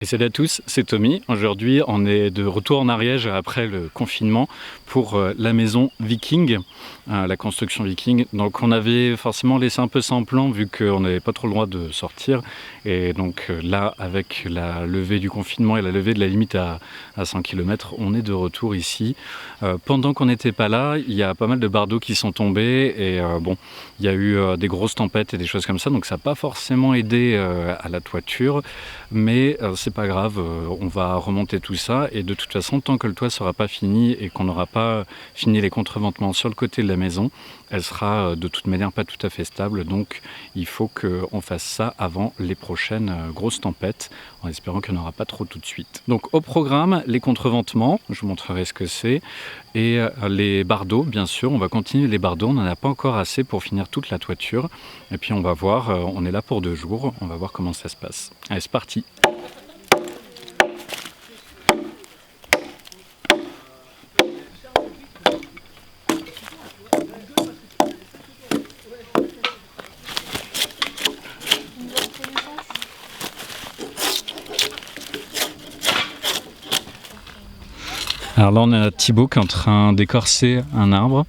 Et salut à tous, c'est Tommy. Aujourd'hui, on est de retour en Ariège après le confinement pour la maison Viking, la construction Viking. Donc on avait forcément laissé un peu ça en plan vu qu'on n'avait pas trop le droit de sortir. Et donc là, avec la levée du confinement et la levée de la limite à 100 km, on est de retour ici. Pendant qu'on n'était pas là, il y a pas mal de bardeaux qui sont tombés et bon, il y a eu des grosses tempêtes et des choses comme ça. Donc ça n'a pas forcément aidé à la toiture, mais c'est pas grave, on va remonter tout ça et de toute façon tant que le toit sera pas fini et qu'on n'aura pas fini les contreventements sur le côté de la maison, elle sera de toute manière pas tout à fait stable, donc il faut qu'on fasse ça avant les prochaines grosses tempêtes, en espérant qu'il n'y en aura pas trop tout de suite. Donc au programme, les contreventements, je vous montrerai ce que c'est, et les bardeaux bien sûr, on va continuer les bardeaux, on n'en a pas encore assez pour finir toute la toiture, et puis on va voir, on est là pour 2 jours, on va voir comment ça se passe. Allez, c'est parti. Alors là on a Thibaut qui est en train d'écorcer un arbre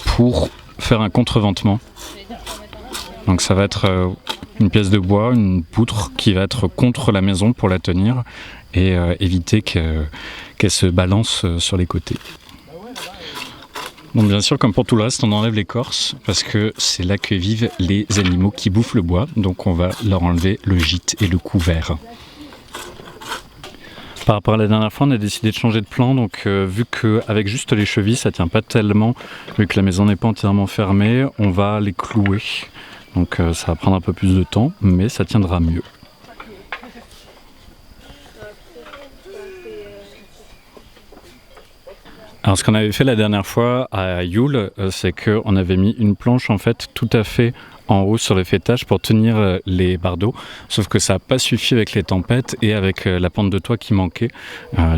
pour faire un contreventement. Donc ça va être une pièce de bois, une poutre qui va être contre la maison pour la tenir et éviter qu'elle se balance sur les côtés. Donc bien sûr, comme pour tout le reste, on enlève l'écorce parce que c'est là que vivent les animaux qui bouffent le bois. Donc on va leur enlever le gîte et le couvert. Par rapport à la dernière fois, on a décidé de changer de plan, donc vu qu'avec juste les chevilles, ça tient pas tellement, vu que la maison n'est pas entièrement fermée, on va les clouer. Donc ça va prendre un peu plus de temps, mais ça tiendra mieux. Alors ce qu'on avait fait la dernière fois à Youl, c'est qu'on avait mis une planche en fait tout à fait en haut sur le faîtage pour tenir les bardeaux, sauf que ça n'a pas suffi avec les tempêtes et avec la pente de toit qui manquait.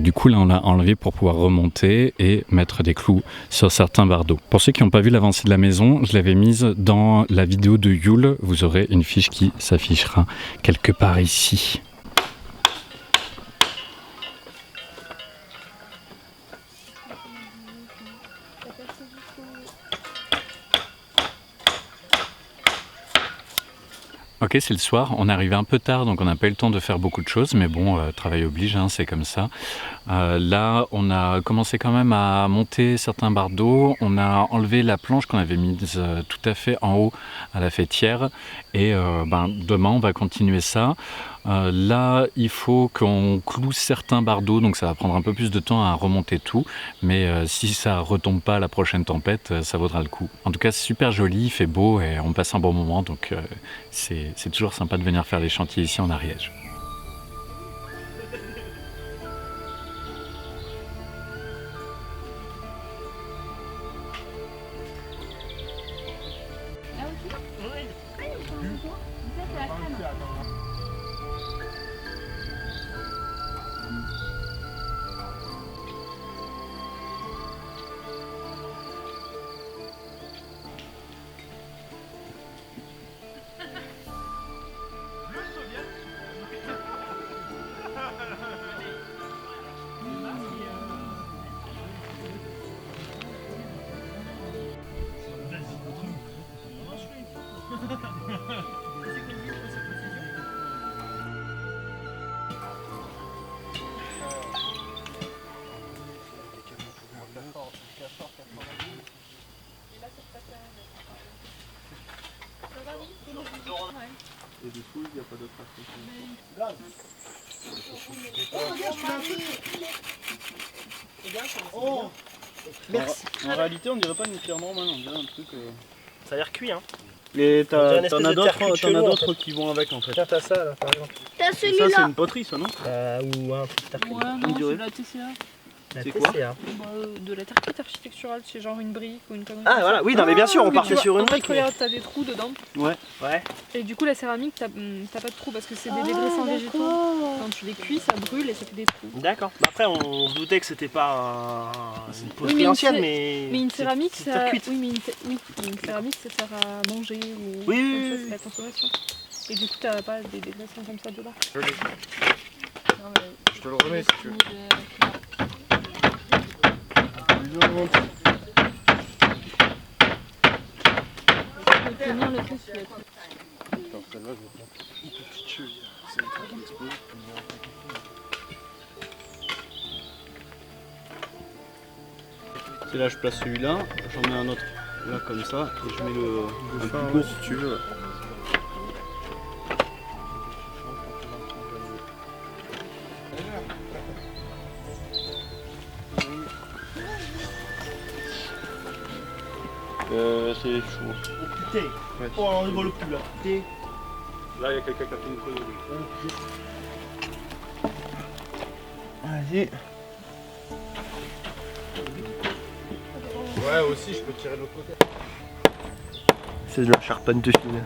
Du coup là on l'a enlevé pour pouvoir remonter et mettre des clous sur certains bardeaux. Pour ceux qui n'ont pas vu l'avancée de la maison, je l'avais mise dans la vidéo de Youl, vous aurez une fiche qui s'affichera quelque part ici. Ok, c'est le soir, on est arrivé un peu tard donc on n'a pas eu le temps de faire beaucoup de choses, mais bon, travail oblige, hein, c'est comme ça. Là, on a commencé quand même à monter certains bardeaux, on a enlevé la planche qu'on avait mise tout à fait en haut à la faîtière et demain on va continuer ça. Là, il faut qu'on cloue certains bardeaux, donc ça va prendre un peu plus de temps à remonter tout, mais si ça retombe pas à la prochaine tempête, ça vaudra le coup. En tout cas, c'est super joli, il fait beau et on passe un bon moment, donc c'est toujours sympa de venir faire les chantiers ici en Ariège. Et du coup, il n'y a pas d'autre façon. Oh, merci. En réalité, on dirait pas une pierre normale, on dirait un truc. Ça a l'air cuit, hein. Et t'en as d'autres qui vont avec en fait. Tiens, t'as ça là par exemple. T'as Ça, c'est celui-là. une poterie, ça, non? Ou un truc terre cuite. Ouais, non, c'est la TCA. La C'est quoi TCA. Bah, de la terre cuite architecturale, c'est genre une brique ou une connerie. Ah voilà, oui, non mais bien sûr, on Mais partait tu vois, sur une en fait, brique. Mais... regarde, t'as des trous dedans. Ouais. Ouais. Et du coup, la céramique, t'as pas de trous parce que c'est des dégraissants végétaux. Quand tu les cuis, ça brûle et ça fait des trous. D'accord. Bah, après, on se doutait que c'était pas une poterie mais une ancienne, cé- mais. Mais une céramique, c'est terre ça. cuite. Oui, mais une céramique, ça sert à manger ou. Oui, comme oui, ça, oui. c'est la consommation. Et du coup, t'as pas des dégraissants comme ça dedans. te le remets si tu veux. Tenir le truc. Attends, celle-là, je vais prendre une petite cheville. C'est le truc qui explose. C'est là, je place celui-là, j'en mets un autre là comme ça, et je mets un Enfin, plus ouais, court. si tu veux. Ouais. C'est chaud. Oh putain. Ouais. Oh, on rigole plus là. Putain. Là, il y a quelqu'un qui a fait une connerie. Vas-y. Ouais, aussi, je peux tirer de l'autre côté. C'est de la charpente de Chine.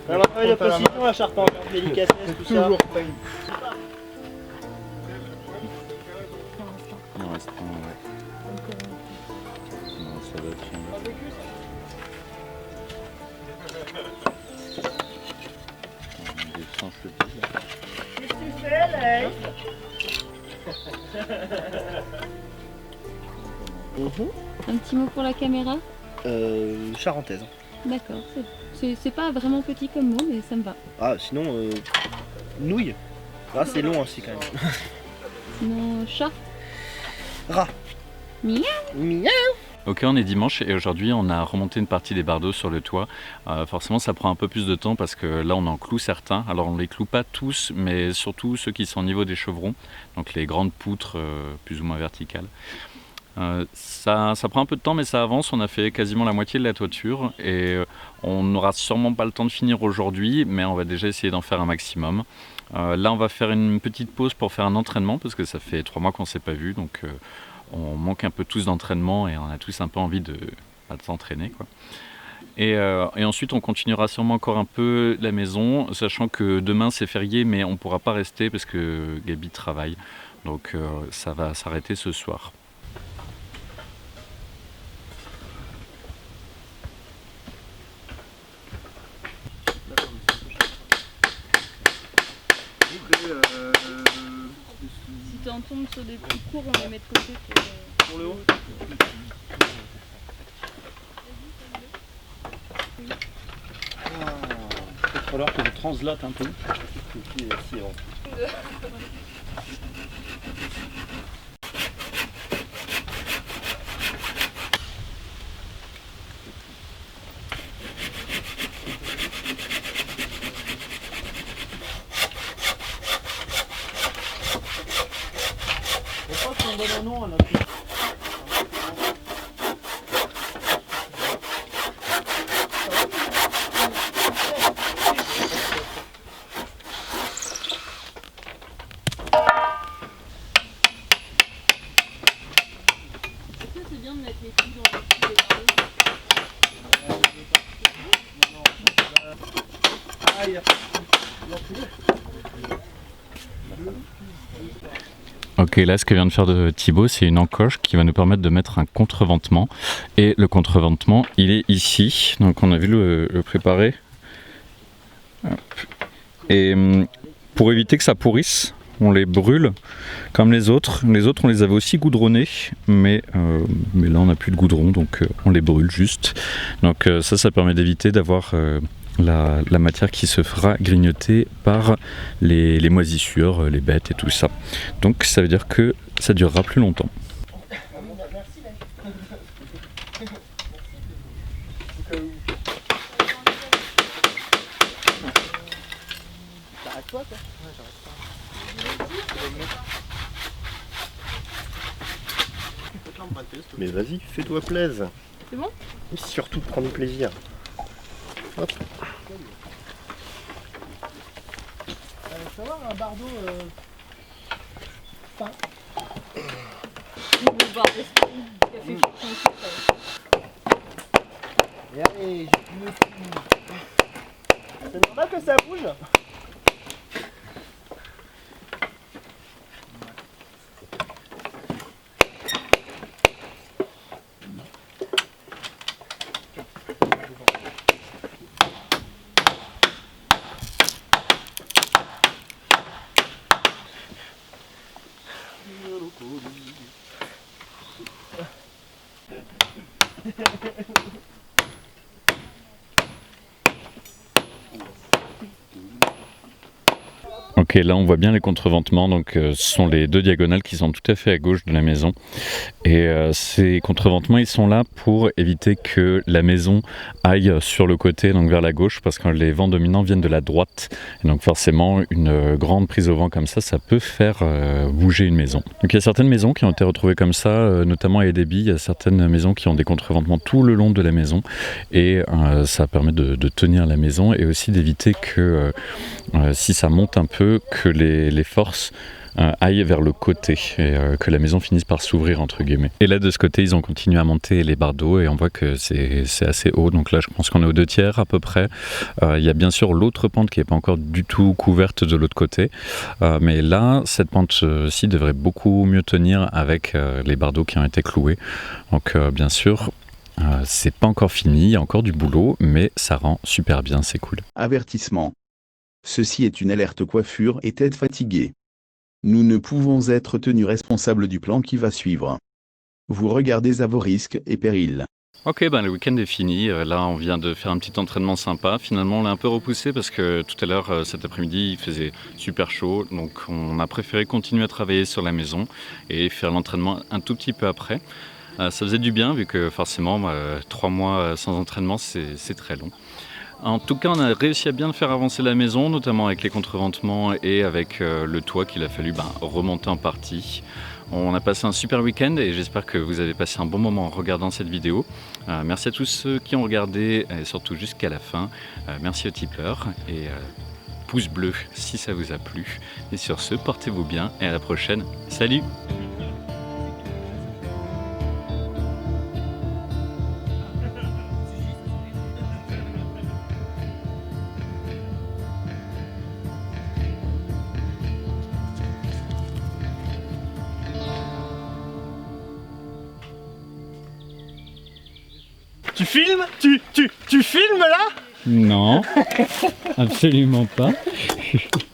Alors, on travaille la précision, la charpente, la délicatesse, tout ça. Toujours pas une. Il en reste un, ouais. Non, ça va être Qu'est-ce que tu fais là? Un petit mot pour la caméra? Charentaise. D'accord, c'est pas vraiment petit comme mot, mais ça me va. Ah, sinon, nouille. Ah, c'est long aussi quand même. Sinon, chat? Rat. Miaou. Miaou. Ok, on est dimanche et aujourd'hui on a remonté une partie des bardeaux sur le toit. Forcément ça prend un peu plus de temps parce que là on en cloue certains. Alors on les cloue pas tous, mais surtout ceux qui sont au niveau des chevrons, donc les grandes poutres plus ou moins verticales. Ça prend un peu de temps mais ça avance, on a fait quasiment la moitié de la toiture et on n'aura sûrement pas le temps de finir aujourd'hui, mais on va déjà essayer d'en faire un maximum. Là on va faire une petite pause pour faire un entraînement parce que ça fait 3 mois qu'on ne s'est pas vu, donc on manque un peu tous d'entraînement et on a tous un peu envie de s'entraîner, quoi. Et ensuite on continuera sûrement encore un peu la maison, sachant que demain c'est férié mais on ne pourra pas rester parce que Gabi travaille, donc ça va s'arrêter ce soir. Si t'en tombes sur des plus courts, on les met de côté Pour le haut. Il va falloir que je translate un peu. On passe un bon nom à notre... C'est bien de mettre les filles dans le petit Ok, là ce que vient de faire de Thibaut, c'est une encoche qui va nous permettre de mettre un contreventement. Et le contreventement, il est ici. Donc on a vu le préparer. Hop. Et pour éviter que ça pourrisse, on les brûle comme les autres. Les autres, on les avait aussi goudronnés, mais là on n'a plus de goudron, donc on les brûle juste. Donc ça permet d'éviter d'avoir la matière qui se fera grignoter par les moisissures, les bêtes et tout ça. Donc ça veut dire que ça durera plus longtemps. Mais vas-y, fais-toi plaisir. C'est bon? Et surtout, prends du plaisir. Hop. Ça va, un bardeau fin. Le bar d'esprit qui a fait Et allez, je me tue. C'est normal que ça bouge. Ok, là on voit bien les contreventements, donc ce sont les deux diagonales qui sont tout à fait à gauche de la maison. Et ces contreventements, ils sont là pour éviter que la maison aille sur le côté, donc vers la gauche, parce que les vents dominants viennent de la droite. Et donc forcément, une grande prise au vent comme ça peut faire bouger une maison. Donc il y a certaines maisons qui ont été retrouvées comme ça, notamment à Edeby. Il y a certaines maisons qui ont des contreventements tout le long de la maison. Et ça permet de tenir la maison et aussi d'éviter que, si ça monte un peu, que les forces aillent vers le côté et que la maison finisse par s'ouvrir entre guillemets. Et là de ce côté ils ont continué à monter les bardeaux et on voit que c'est assez haut, donc là je pense qu'on est aux 2/3 à peu près. Il y a bien sûr l'autre pente qui n'est pas encore du tout couverte de l'autre côté, mais là cette pente-ci devrait beaucoup mieux tenir avec les bardeaux qui ont été cloués. Donc bien sûr c'est pas encore fini, il y a encore du boulot, mais ça rend super bien, c'est cool. Avertissement. Ceci est une alerte coiffure et tête fatiguée. Nous ne pouvons être tenus responsables du plan qui va suivre. Vous regardez à vos risques et périls. Ok, le week-end est fini. Là, on vient de faire un petit entraînement sympa. Finalement, on l'a un peu repoussé parce que tout à l'heure, cet après-midi, il faisait super chaud. Donc, on a préféré continuer à travailler sur la maison et faire l'entraînement un tout petit peu après. Ça faisait du bien vu que forcément, 3 mois sans entraînement, c'est très long. En tout cas, on a réussi à bien faire avancer la maison, notamment avec les contreventements et avec le toit qu'il a fallu remonter en partie. On a passé un super week-end et j'espère que vous avez passé un bon moment en regardant cette vidéo. Merci à tous ceux qui ont regardé et surtout jusqu'à la fin. Merci aux tipeurs et pouce bleu si ça vous a plu. Et sur ce, portez-vous bien et à la prochaine. Salut! Tu filmes? Tu filmes là? Non, absolument pas.